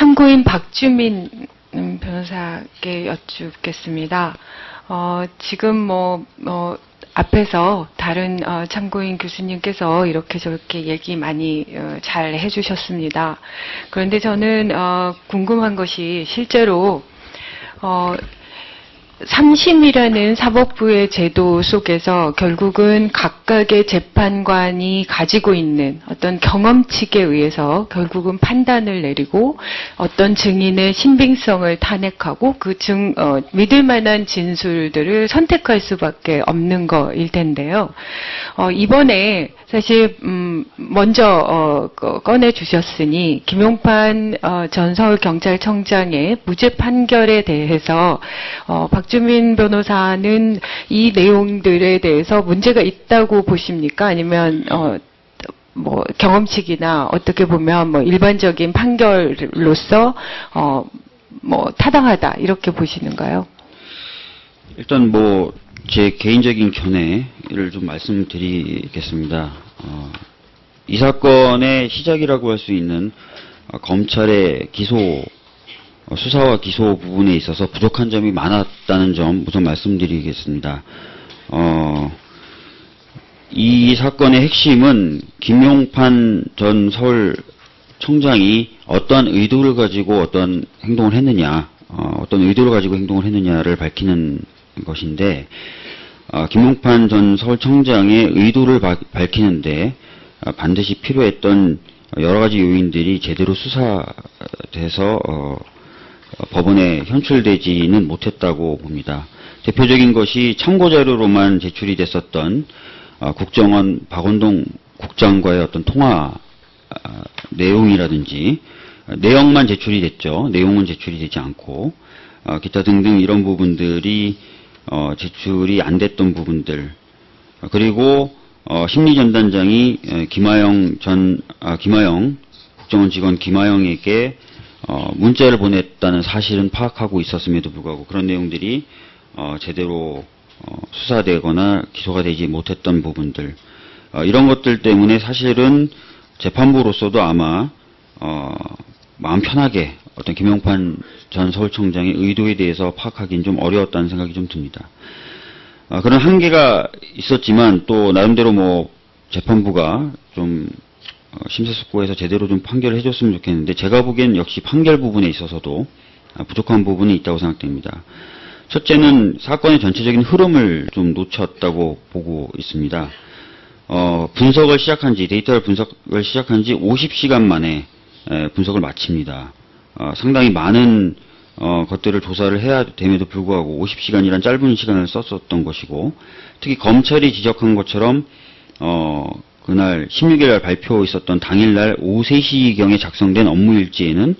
참고인 박주민 변호사께 여쭙겠습니다. 지금 앞에서 다른 참고인 교수님께서 이렇게 저렇게 얘기 많이 잘 해주셨습니다. 그런데 저는 궁금한 것이 실제로 3심이라는 사법부의 제도 속에서 결국은 각각의 재판관이 가지고 있는 어떤 경험칙에 의해서 결국은 판단을 내리고 어떤 증인의 신빙성을 탄핵하고 믿을 만한 진술들을 선택할 수밖에 없는 거일 텐데요. 이번에 사실 먼저 꺼내 주셨으니 김용판 전 서울경찰청장의 무죄 판결에 대해서 박주민 변호사는 이 내용들에 대해서 문제가 있다고 보십니까? 아니면 경험칙이나 어떻게 보면 일반적인 판결로서 타당하다 이렇게 보시는가요? 일단 제 개인적인 견해를 좀 말씀드리겠습니다. 이 사건의 시작이라고 할 수 있는 검찰의 수사와 기소 부분에 있어서 부족한 점이 많았다는 점 우선 말씀드리겠습니다. 이 사건의 핵심은 김용판 전 서울청장이 어떠한 의도를 가지고 어떤 행동을 했느냐, 어떤 의도를 가지고 행동을 했느냐를 밝히는 것인데, 김용판 전 서울청장의 의도를 밝히는데 반드시 필요했던 여러 가지 요인들이 제대로 수사돼서 법원에 현출되지는 못했다고 봅니다. 대표적인 것이 참고자료로만 제출이 됐었던 국정원 박원동 국장과의 어떤 통화 내용이라든지 내용만 제출이 됐죠. 내용은 제출이 되지 않고 기타 등등 이런 부분들이 제출이 안 됐던 부분들, 그리고 심리전단장이 김하영 국정원 직원 김하영에게 문자를 보냈다는 사실은 파악하고 있었음에도 불구하고 그런 내용들이 제대로 수사되거나 기소가 되지 못했던 부분들, 이런 것들 때문에 사실은 재판부로서도 아마 마음 편하게 어떤 김용판 전 서울청장의 의도에 대해서 파악하기는 좀 어려웠다는 생각이 좀 듭니다. 그런 한계가 있었지만 또 나름대로 재판부가 좀 심사숙고해서 제대로 좀 판결을 해줬으면 좋겠는데, 제가 보기엔 역시 판결 부분에 있어서도 부족한 부분이 있다고 생각됩니다. 첫째는 사건의 전체적인 흐름을 좀 놓쳤다고 보고 있습니다. 데이터를 분석을 시작한 지 50시간 만에 분석을 마칩니다. 상당히 많은 것들을 조사를 해야 됨에도 불구하고 50시간이란 짧은 시간을 썼었던 것이고, 특히 검찰이 지적한 것처럼 그날 16일 날 발표 있었던 당일날 오후 3시경에 작성된 업무일지에는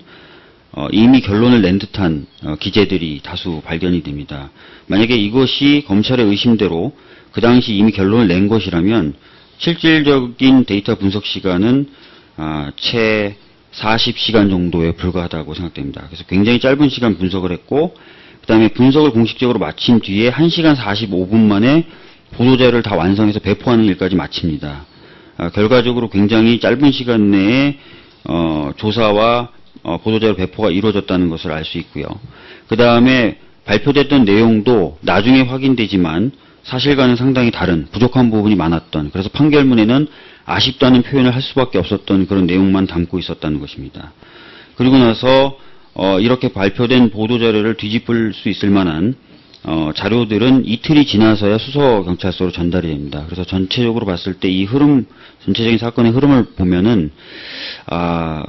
이미 결론을 낸 듯한 기재들이 다수 발견이 됩니다. 만약에 이것이 검찰의 의심대로 그 당시 이미 결론을 낸 것이라면 실질적인 데이터 분석 시간은 채 40시간 정도에 불과하다고 생각됩니다. 그래서 굉장히 짧은 시간 분석을 했고, 그 다음에 분석을 공식적으로 마친 뒤에 1시간 45분 만에 보도자료를 다 완성해서 배포하는 일까지 마칩니다. 결과적으로 굉장히 짧은 시간 내에 조사와 보도자료 배포가 이루어졌다는 것을 알 수 있고요. 그 다음에 발표됐던 내용도 나중에 확인되지만 사실과는 상당히 다른 부족한 부분이 많았던, 그래서 판결문에는 아쉽다는 표현을 할 수밖에 없었던 그런 내용만 담고 있었다는 것입니다. 그리고 나서 이렇게 발표된 보도자료를 뒤집을 수 있을 만한 자료들은 이틀이 지나서야 수서경찰서로 전달이 됩니다. 그래서 전체적으로 봤을 때 이 흐름, 전체적인 사건의 흐름을 보면은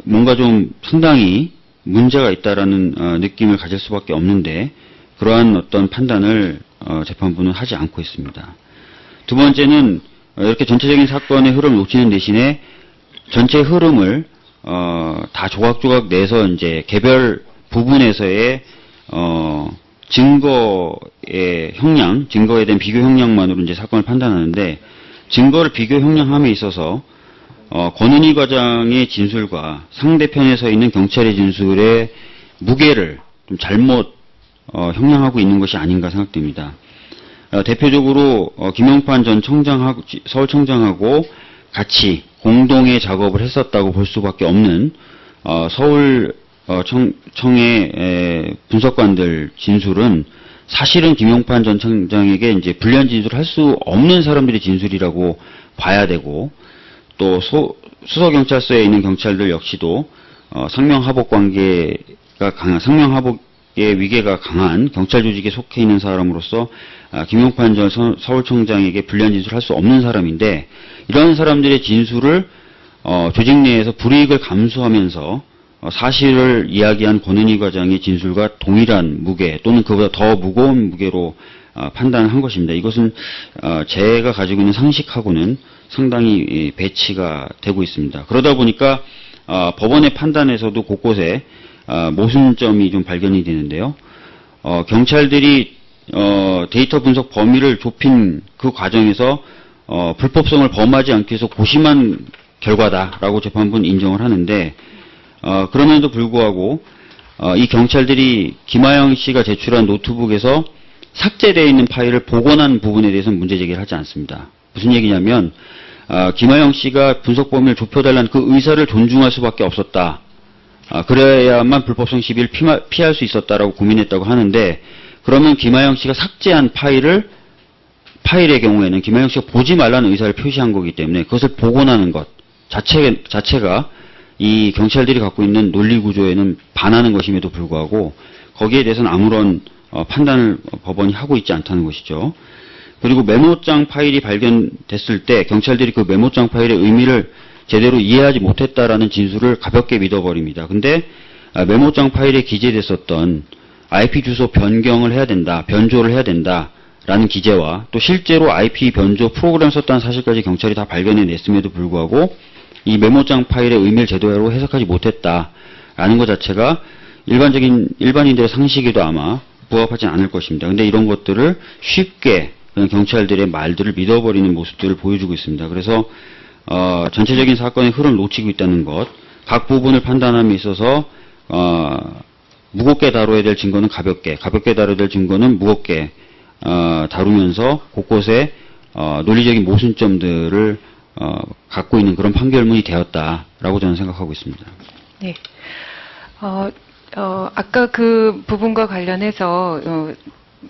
뭔가 좀 상당히 문제가 있다라는 느낌을 가질 수밖에 없는데, 그러한 어떤 판단을 재판부는 하지 않고 있습니다. 두 번째는 이렇게 전체적인 사건의 흐름을 놓치는 대신에 전체 흐름을 다 조각조각 내서 이제 개별 부분에서의 증거의 형량, 증거에 대한 비교 형량만으로 이제 사건을 판단하는데, 증거를 비교 형량함에 있어서 권은희 과장의 진술과 상대편에 서 있는 경찰의 진술의 무게를 좀 잘못 형량하고 있는 것이 아닌가 생각됩니다. 대표적으로 김용판 전 서울청장하고 같이 공동의 작업을 했었다고 볼 수밖에 없는 서울 청의 분석관들 진술은 사실은 김용판 전 청장에게 이제 불리한 진술을 할 수 없는 사람들의 진술이라고 봐야 되고, 또 수서경찰서에 있는 경찰들 역시도 상명하복 관계가 강한, 상명하복의 위계가 강한 경찰 조직에 속해 있는 사람으로서 김용판 전 서울청장에게 불리한 진술을 할 수 없는 사람인데, 이런 사람들의 진술을 조직 내에서 불이익을 감수하면서 사실을 이야기한 권은희 과장의 진술과 동일한 무게 또는 그보다 더 무거운 무게로 판단한 것입니다. 이것은 제가 가지고 있는 상식하고는 상당히 배치가 되고 있습니다. 그러다 보니까 법원의 판단에서도 곳곳에 모순점이 좀 발견이 되는데요. 경찰들이 데이터 분석 범위를 좁힌 그 과정에서 불법성을 범하지 않기 위해서 고심한 결과다라고 재판부는 인정을 하는데, 그럼에도 불구하고 이 경찰들이 김하영 씨가 제출한 노트북에서 삭제되어 있는 파일을 복원한 부분에 대해서는 문제 제기를 하지 않습니다. 무슨 얘기냐면 김하영 씨가 분석 범위를 좁혀달라는 그 의사를 존중할 수밖에 없었다. 그래야만 불법성 시비를 피할 수 있었다라고 고민했다고 하는데, 그러면 김하영 씨가 삭제한 파일의 경우에는 김하영 씨가 보지 말라는 의사를 표시한 거기 때문에 그것을 복원하는 것 자체가 이 경찰들이 갖고 있는 논리 구조에는 반하는 것임에도 불구하고 거기에 대해서는 아무런 판단을 법원이 하고 있지 않다는 것이죠. 그리고 메모장 파일이 발견됐을 때 경찰들이 그 메모장 파일의 의미를 제대로 이해하지 못했다라는 진술을 가볍게 믿어버립니다. 근데 메모장 파일에 기재됐었던 IP 주소 변경을 해야 된다, 변조를 해야 된다라는 기재와 또 실제로 IP 변조 프로그램을 썼다는 사실까지 경찰이 다 발견해냈음에도 불구하고 이 메모장 파일의 의미를 제대로 해석하지 못했다라는 것 자체가 일반인들의 상식에도 아마 부합하지 않을 것입니다. 근데 이런 것들을 쉽게 그냥 경찰들의 말들을 믿어버리는 모습들을 보여주고 있습니다. 그래서 전체적인 사건의 흐름을 놓치고 있다는 것, 각 부분을 판단함에 있어서 무겁게 다뤄야 될 증거는 가볍게 다뤄야 될 증거는 무겁게 다루면서 곳곳에 논리적인 모순점들을 갖고 있는 그런 판결문이 되었다라고 저는 생각하고 있습니다. 네. 아까 그 부분과 관련해서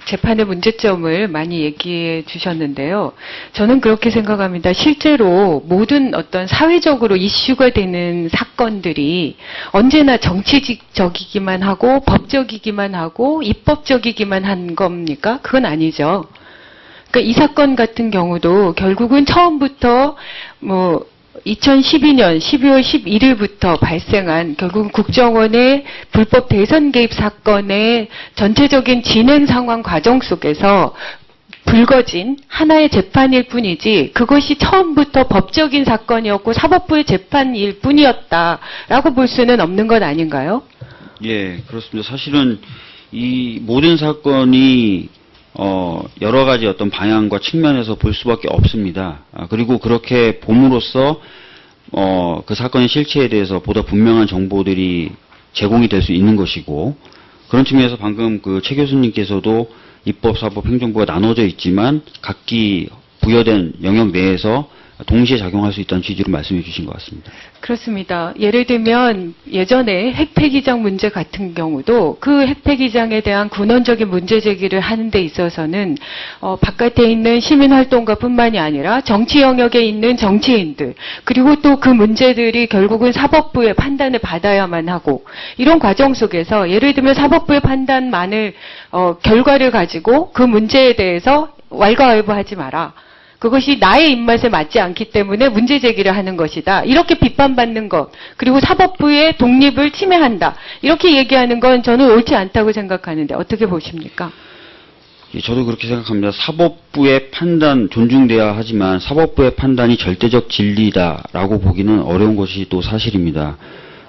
재판의 문제점을 많이 얘기해 주셨는데요. 저는 그렇게 생각합니다. 실제로 모든 어떤 사회적으로 이슈가 되는 사건들이 언제나 정치적이기만 하고 법적이기만 하고 입법적이기만 한 겁니까? 그건 아니죠. 그러니까 이 사건 같은 경우도 결국은 처음부터 2012년 12월 11일부터 발생한 결국은 국정원의 불법 대선 개입 사건의 전체적인 진행 상황 과정 속에서 불거진 하나의 재판일 뿐이지 그것이 처음부터 법적인 사건이었고 사법부의 재판일 뿐이었다라고 볼 수는 없는 것 아닌가요? 예, 그렇습니다. 사실은 이 모든 사건이 여러 가지 어떤 방향과 측면에서 볼 수밖에 없습니다. 그리고 그렇게 봄으로써 그 사건의 실체에 대해서 보다 분명한 정보들이 제공이 될 수 있는 것이고, 그런 측면에서 방금 그 최 교수님께서도 입법, 사법, 행정부가 나눠져 있지만 각기 부여된 영역 내에서 동시에 작용할 수 있다는 취지로 말씀해 주신 것 같습니다. 그렇습니다. 예를 들면 예전에 핵폐기장 문제 같은 경우도 그 핵폐기장에 대한 근원적인 문제 제기를 하는 데 있어서는 바깥에 있는 시민활동가 뿐만이 아니라 정치 영역에 있는 정치인들 그리고 또 그 문제들이 결국은 사법부의 판단을 받아야만 하고, 이런 과정 속에서 예를 들면 사법부의 판단만을 결과를 가지고 그 문제에 대해서 왈가왈부하지 마라. 그것이 나의 입맛에 맞지 않기 때문에 문제 제기를 하는 것이다. 이렇게 비판받는 것, 그리고 사법부의 독립을 침해한다. 이렇게 얘기하는 건 저는 옳지 않다고 생각하는데 어떻게 보십니까? 예, 저도 그렇게 생각합니다. 사법부의 판단 존중돼야 하지만 사법부의 판단이 절대적 진리다라고 보기는 어려운 것이 또 사실입니다.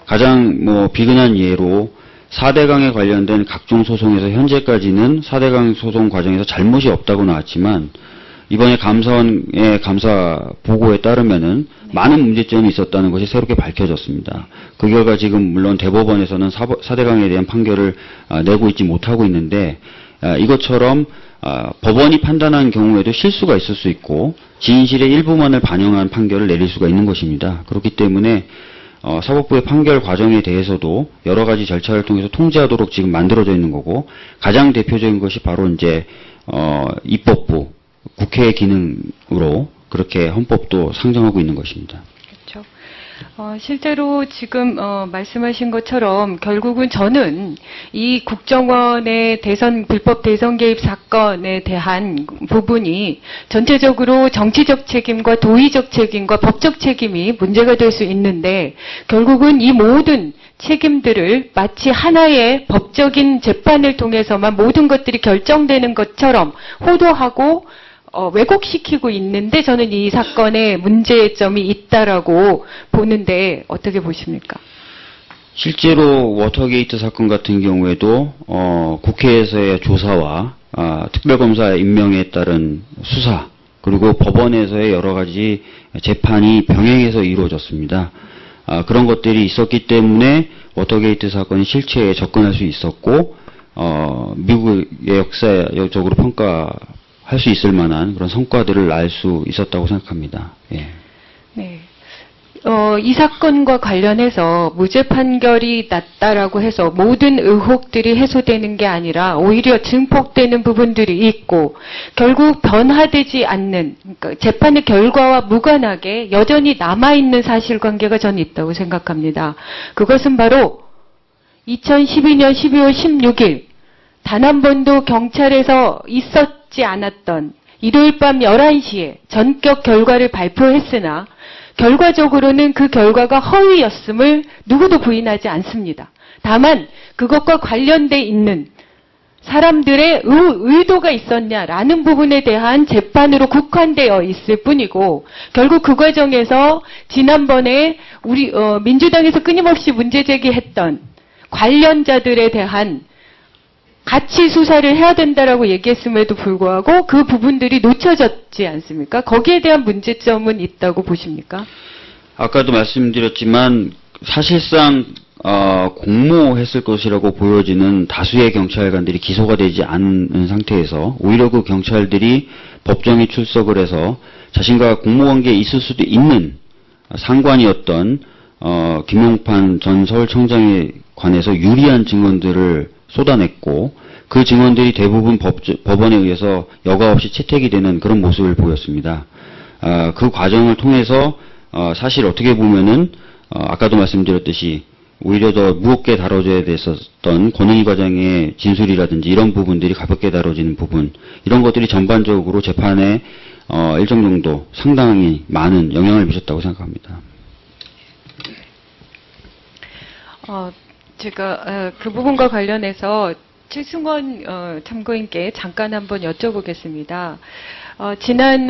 가장 비근한 예로 4대강에 관련된 각종 소송에서 현재까지는 4대강 소송 과정에서 잘못이 없다고 나왔지만 이번에 감사원의 감사 보고에 따르면은 많은 문제점이 있었다는 것이 새롭게 밝혀졌습니다. 그 결과 지금 물론 대법원에서는 4대강에 대한 판결을 내고 있지 못하고 있는데, 이것처럼 법원이 판단한 경우에도 실수가 있을 수 있고 진실의 일부만을 반영한 판결을 내릴 수가 있는 것입니다. 그렇기 때문에 사법부의 판결 과정에 대해서도 여러 가지 절차를 통해서 통제하도록 지금 만들어져 있는 거고, 가장 대표적인 것이 바로 이제 입법부, 국회의 기능으로 그렇게 헌법도 상정하고 있는 것입니다. 그렇죠. 실제로 지금 말씀하신 것처럼 결국은 저는 이 국정원의 불법 대선 개입 사건에 대한 부분이 전체적으로 정치적 책임과 도의적 책임과 법적 책임이 문제가 될 수 있는데, 결국은 이 모든 책임들을 마치 하나의 법적인 재판을 통해서만 모든 것들이 결정되는 것처럼 호도하고 왜곡시키고 있는데, 저는 이 사건에 문제점이 있다라고 보는데 어떻게 보십니까? 실제로 워터게이트 사건 같은 경우에도 국회에서의 조사와 특별검사 임명에 따른 수사, 그리고 법원에서의 여러 가지 재판이 병행해서 이루어졌습니다. 그런 것들이 있었기 때문에 워터게이트 사건이 실체에 접근할 수 있었고, 미국의 역사적으로 평가할 수 있을 만한 그런 성과들을 알 수 있었다고 생각합니다. 예. 네. 이 사건과 관련해서 무죄 판결이 났다라고 해서 모든 의혹들이 해소되는 게 아니라 오히려 증폭되는 부분들이 있고, 결국 변화되지 않는, 그러니까 재판의 결과와 무관하게 여전히 남아있는 사실관계가 저는 있다고 생각합니다. 그것은 바로 2012년 12월 16일 단 한 번도 경찰에서 있었지 않았던 일요일 밤 11시에 전격 결과를 발표했으나 결과적으로는 그 결과가 허위였음을 누구도 부인하지 않습니다. 다만 그것과 관련돼 있는 사람들의 의도가 있었냐라는 부분에 대한 재판으로 국한되어 있을 뿐이고, 결국 그 과정에서 지난번에 우리 민주당에서 끊임없이 문제 제기했던 관련자들에 대한 같이 수사를 해야 된다라고 얘기했음에도 불구하고 그 부분들이 놓쳐졌지 않습니까? 거기에 대한 문제점은 있다고 보십니까? 아까도 말씀드렸지만 사실상 공모했을 것이라고 보여지는 다수의 경찰관들이 기소가 되지 않은 상태에서 오히려 그 경찰들이 법정에 출석을 해서 자신과 공모관계에 있을 수도 있는 상관이었던 김용판 전 서울청장에 관해서 유리한 증언들을 쏟아냈고, 그 증언들이 대부분 법원에 의해서 여과 없이 채택이 되는 그런 모습을 보였습니다. 그 과정을 통해서 사실 어떻게 보면은 아까도 말씀드렸듯이 오히려 더 무겁게 다뤄져야 됐었던 권은희 과장의 진술이라든지 이런 부분들이 가볍게 다뤄지는 부분, 이런 것들이 전반적으로 재판에 일정 정도 상당히 많은 영향을 미쳤다고 생각합니다. 제가 그 부분과 관련해서 최승원 참고인께 잠깐 한번 여쭤보겠습니다. 지난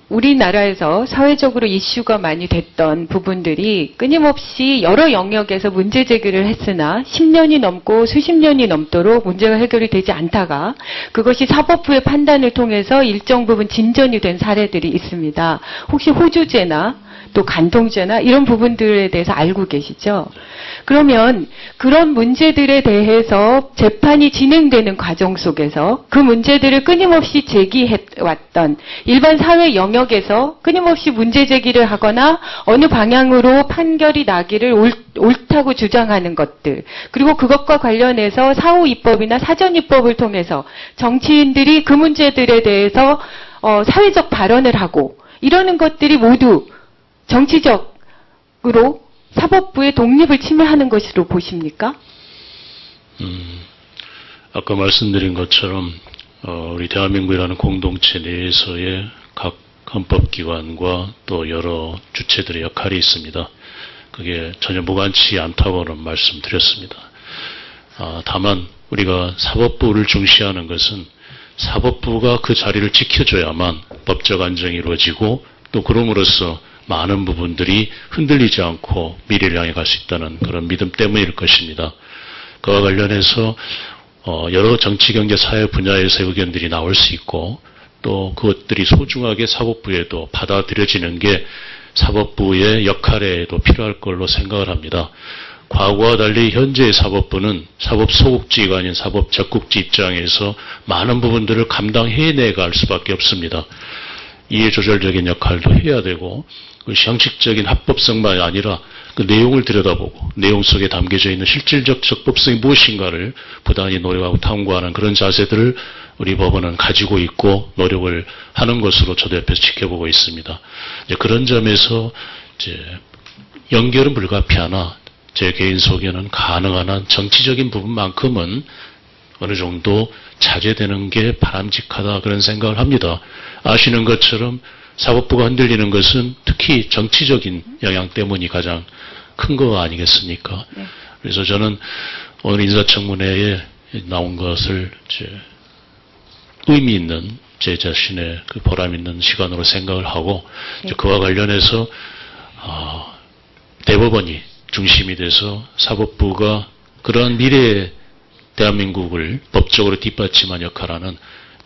우리나라에서 사회적으로 이슈가 많이 됐던 부분들이 끊임없이 여러 영역에서 문제 제기를 했으나 10년이 넘고 수십 년이 넘도록 문제가 해결이 되지 않다가 그것이 사법부의 판단을 통해서 일정 부분 진전이 된 사례들이 있습니다. 혹시 호주제나 또 간통죄나 이런 부분들에 대해서 알고 계시죠? 그러면 그런 문제들에 대해서 재판이 진행되는 과정 속에서 그 문제들을 끊임없이 제기해왔던 일반 사회 영역에서 끊임없이 문제 제기를 하거나 어느 방향으로 판결이 나기를 옳다고 주장하는 것들, 그리고 그것과 관련해서 사후 입법이나 사전 입법을 통해서 정치인들이 그 문제들에 대해서 사회적 발언을 하고 이러는 것들이 모두 정치적으로 사법부의 독립을 침해하는 것으로 보십니까? 아까 말씀드린 것처럼 우리 대한민국이라는 공동체 내에서의 각 헌법기관과 또 여러 주체들의 역할이 있습니다. 그게 전혀 무관치 않다고는 말씀드렸습니다. 다만 우리가 사법부를 중시하는 것은 사법부가 그 자리를 지켜줘야만 법적 안정이 이루어지고 또 그럼으로써 많은 부분들이 흔들리지 않고 미래를 향해 갈 수 있다는 그런 믿음 때문일 것입니다. 그와 관련해서 여러 정치, 경제, 사회 분야에서 의견들이 나올 수 있고 또 그것들이 소중하게 사법부에도 받아들여지는 게 사법부의 역할에도 필요할 걸로 생각을 합니다. 과거와 달리 현재의 사법부는 사법 소국지가 아닌 사법 적국지 입장에서 많은 부분들을 감당해내갈 수밖에 없습니다. 이해조절적인 역할도 해야 되고 형식적인 합법성만 아니라 그 내용을 들여다보고 내용 속에 담겨져 있는 실질적 적법성이 무엇인가를 부단히 노력하고 탐구하는 그런 자세들을 우리 법원은 가지고 있고 노력을 하는 것으로 저도 옆에서 지켜보고 있습니다. 이제 그런 점에서 이제 연결은 불가피하나 제 개인 소견은 가능한 한 정치적인 부분만큼은 어느 정도 자제되는 게 바람직하다 그런 생각을 합니다. 아시는 것처럼 사법부가 흔들리는 것은 특히 정치적인 영향 때문이 가장 큰 거 아니겠습니까? 네. 그래서 저는 오늘 인사청문회에 나온 것을 의미 있는 제 자신의 그 보람 있는 시간으로 생각을 하고 네. 그와 관련해서 대법원이 중심이 돼서 사법부가 그러한 미래의 대한민국을 법적으로 뒷받침한 역할하는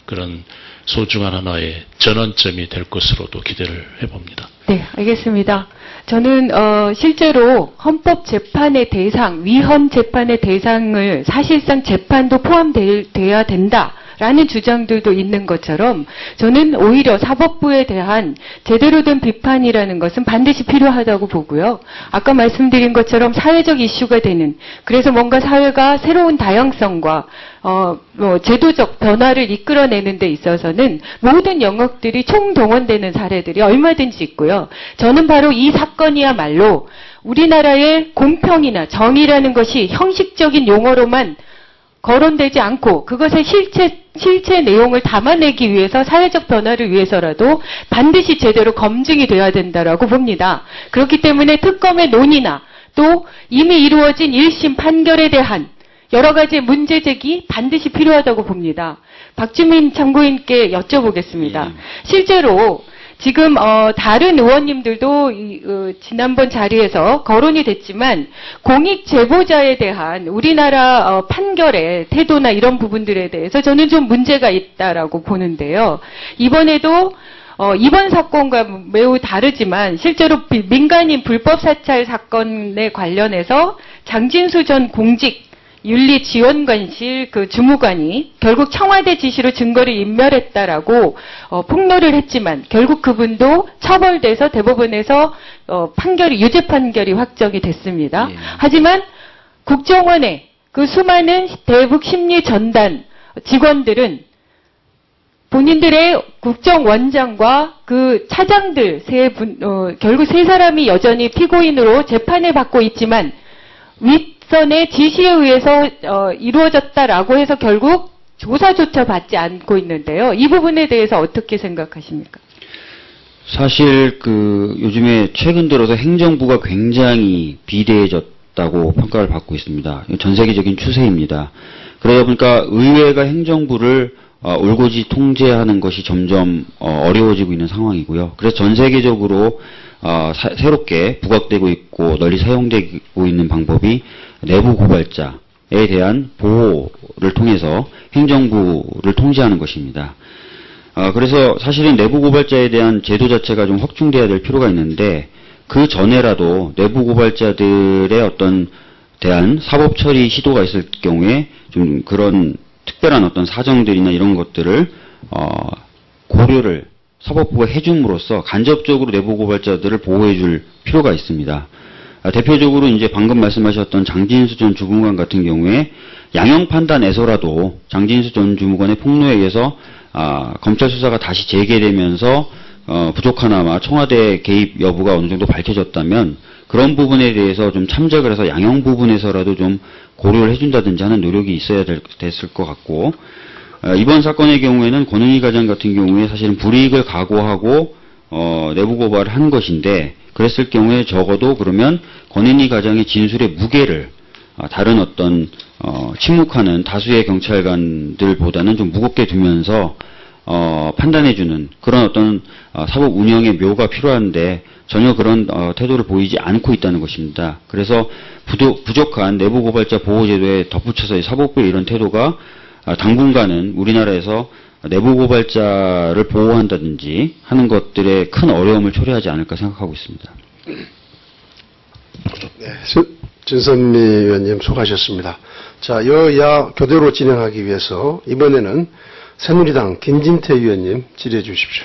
그런 소중한 하나의 전환점이 될 것으로도 기대를 해봅니다. 네, 알겠습니다. 저는 실제로 헌법재판의 대상, 위헌 재판의 대상을 사실상 재판도 포함돼야 된다라는 주장들도 있는 것처럼 저는 오히려 사법부에 대한 제대로 된 비판이라는 것은 반드시 필요하다고 보고요. 아까 말씀드린 것처럼 사회적 이슈가 되는, 그래서 뭔가 사회가 새로운 다양성과 제도적 변화를 이끌어내는 데 있어서는 모든 영역들이 총동원되는 사례들이 얼마든지 있고요. 저는 바로 이 사건이야말로 우리나라의 공평이나 정의라는 것이 형식적인 용어로만 거론되지 않고 그것의 실체 내용을 담아내기 위해서 사회적 변화를 위해서라도 반드시 제대로 검증이 돼야 된다라고 봅니다. 그렇기 때문에 특검의 논의나 또 이미 이루어진 1심 판결에 대한 여러 가지 문제 제기 반드시 필요하다고 봅니다. 박주민 참고인께 여쭤보겠습니다. 실제로 지금 다른 의원님들도 지난번 자리에서 거론이 됐지만 공익 제보자에 대한 우리나라 판결의 태도나 이런 부분들에 대해서 저는 좀 문제가 있다라고 보는데요. 이번에도 이번 사건과 매우 다르지만 실제로 민간인 불법 사찰 사건에 관련해서 장진수 전 공직윤리지원관실 그 주무관이 결국 청와대 지시로 증거를 인멸했다라고 폭로를 했지만 결국 그분도 처벌돼서 대법원에서 유죄 판결이 확정이 됐습니다. 예. 하지만 국정원의 그 수많은 대북 심리 전단 직원들은 본인들의 국정원장과 그 차장들 결국 세 사람이 여전히 피고인으로 재판을 받고 있지만 윗선의 지시에 의해서 이루어졌다라고 해서 결국 조사조차 받지 않고 있는데요. 이 부분에 대해서 어떻게 생각하십니까? 사실 요즘에 최근 들어서 행정부가 굉장히 비대해졌다고 평가를 받고 있습니다. 전 세계적인 추세입니다. 그러다 보니까 의회가 행정부를 올곧이 통제하는 것이 점점 어려워지고 있는 상황이고요. 그래서 전 세계적으로 새롭게 부각되고 있고 널리 사용되고 있는 방법이 내부 고발자에 대한 보호를 통해서 행정부를 통제하는 것입니다. 그래서 사실은 내부 고발자에 대한 제도 자체가 좀 확충돼야 될 필요가 있는데 그 전에라도 내부 고발자들의 대한 사법 처리 시도가 있을 경우에 좀 그런 특별한 사정들이나 이런 것들을 고려를 사법부가 해줌으로써 간접적으로 내부 고발자들을 보호해줄 필요가 있습니다. 대표적으로 이제 방금 말씀하셨던 장진수 전 주무관 같은 경우에 양형 판단에서라도 장진수 전 주무관의 폭로에 의해서 검찰 수사가 다시 재개되면서 부족하나마 청와대 개입 여부가 어느 정도 밝혀졌다면 그런 부분에 대해서 좀 참작을 해서 양형 부분에서라도 좀 고려를 해준다든지 하는 노력이 있어야 됐을 것 같고 이번 사건의 경우에는 권은희 과장 같은 경우에 사실은 불이익을 각오하고 내부 고발을 한 것인데 그랬을 경우에 적어도 그러면 권은희 과장의 진술의 무게를 다른 침묵하는 다수의 경찰관들보다는 좀 무겁게 두면서 판단해주는 그런 사법 운영의 묘가 필요한데 전혀 그런 태도를 보이지 않고 있다는 것입니다. 그래서 부족한 내부 고발자 보호 제도에 덧붙여서 사법부의 이런 태도가 당분간은 우리나라에서 내부 고발자를 보호한다든지 하는 것들에 큰 어려움을 초래하지 않을까 생각하고 있습니다. 네, 진선미 의원님 수고하셨습니다. 자, 여야 교대로 진행하기 위해서 이번에는 새누리당 김진태 의원님 질의해 주십시오.